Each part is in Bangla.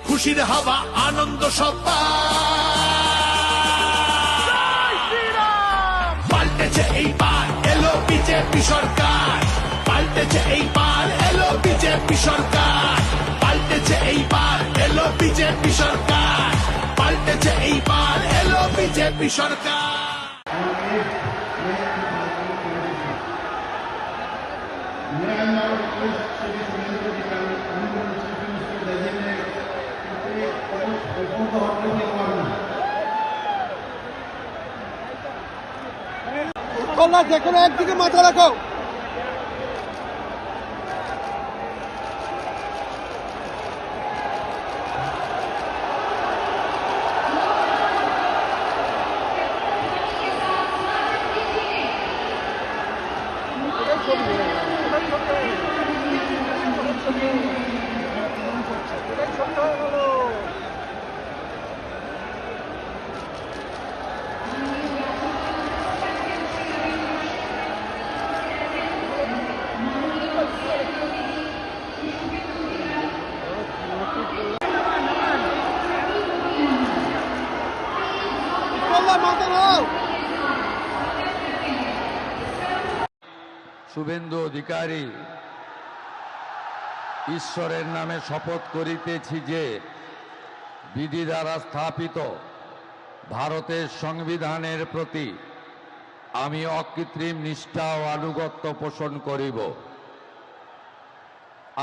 খুশির হাওয়া আনন্দ সবার পাল্টেছে এইবার এলো বিজেপি সরকার পাল্টেছে এইবার এলো বিজেপি সরকার পাল্টেছে এইবার এলো বিজেপি সরকার পাল্টেছে এইবার এলো বিজেপি সরকার যেখানে একদিকে মাথা রাখো শুভেন্দু অধিকারী ঈশ্বরের নামে শপথ করিতেছি যে বিধি দ্বারা স্থাপিত ভারতের সংবিধানের প্রতি আমি অকৃত্রিম নিষ্ঠা ও আনুগত্য পোষণ করিব।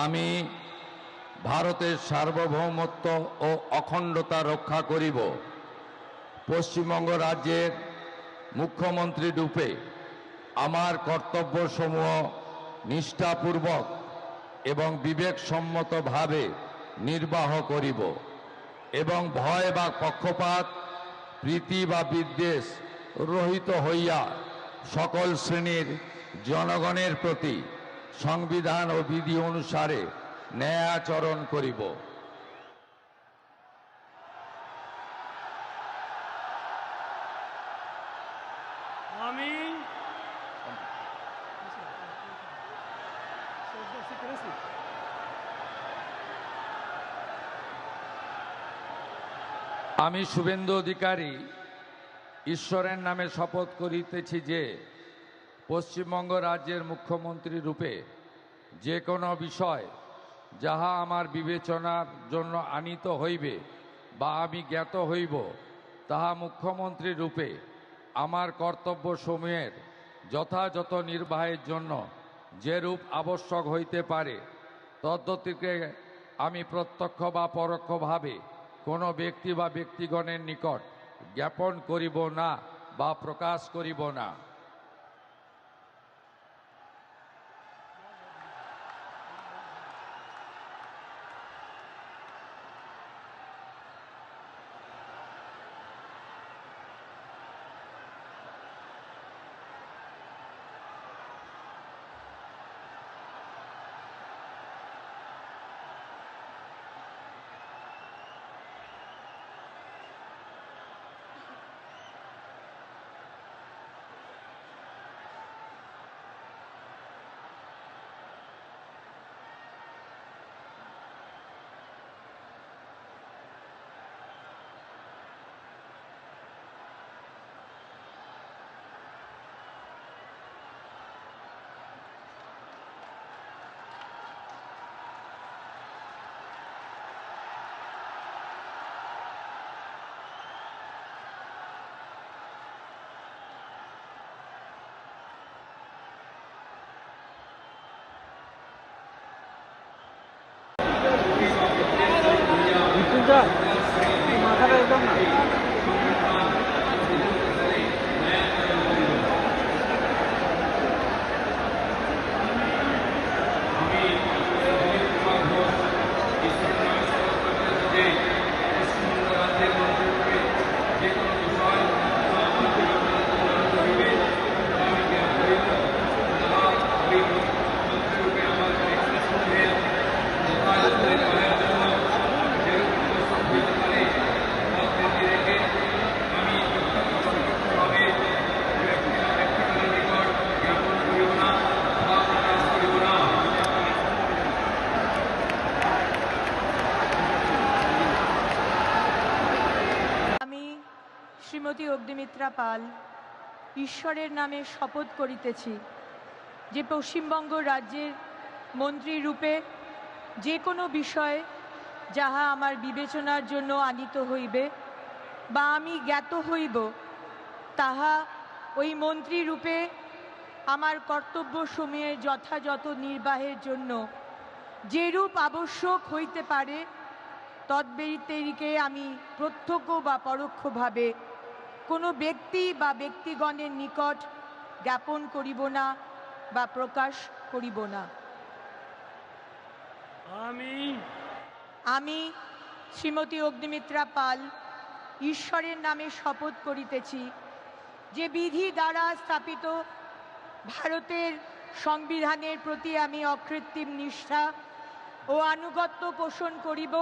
আমি ভারতের সার্বভৌমত্ব ও অখণ্ডতা রক্ষা করিব। পশ্চিমবঙ্গ রাজ্যের মুখ্যমন্ত্রী রূপে আমার কর্তব্যসমূহ নিষ্ঠাপূর্বক এবং বিবেকসম্মতভাবে নির্বাহ করিব এবং ভয় বা পক্ষপাত প্রীতি বা বিদ্বেষ রহিত হইয়া সকল শ্রেণীর জনগণের প্রতি সংবিধান ও বিধি অনুসারে ন্যায় আচরণ করিব। আমি শুভেন্দু অধিকারী ঈশ্বরের নামে শপথ করিতেছি যে পশ্চিমবঙ্গ রাজ্যের মুখ্যমন্ত্রী রূপে যে কোনো বিষয় যাহা আমার বিবেচনার জন্য আনীত হইবে বা আমি জ্ঞাত হইব তাহা মুখ্যমন্ত্রী রূপে আমার কর্তব্যসমূহের যথাযথ নির্বাহের জন্য যেরূপ আবশ্যক হইতে পারে তদ্গতিকে আমি প্রত্যক্ষ বা পরোক্ষভাবে কোনো ব্যক্তি বা ব্যক্তিগণের নিকট জ্ঞাপন করিব না বা প্রকাশ করিব না। মাথাটা একদম না শ্রীমতী অগ্নিমিত্রা পাল ঈশ্বরের নামে শপথ করিতেছি যে পশ্চিমবঙ্গ রাজ্যের মন্ত্রী রূপে যে কোনো বিষয় যাহা আমার বিবেচনার জন্য আনিত হইবে বা আমি জ্ঞাত হইব তাহা ওই মন্ত্রী রূপে আমার কর্তব্য সমূহের যথাযথ নির্বাহের জন্য যেরূপ আবশ্যক হইতে পারে তদ্ব্যতিরিকে আমি প্রত্যক্ষ বা পরোক্ষভাবে কোনো ব্যক্তি বা ব্যক্তিগণের নিকট জ্ঞাপন করিব না বা প্রকাশ করিব না। আমি শ্রীমতী অগ্নিমিত্রা পাল ঈশ্বরের নামে শপথ করিতেছি যে বিধি দ্বারা স্থাপিত ভারতের সংবিধানের প্রতি আমি অকৃত্রিম নিষ্ঠা ও আনুগত্য পোষণ করিব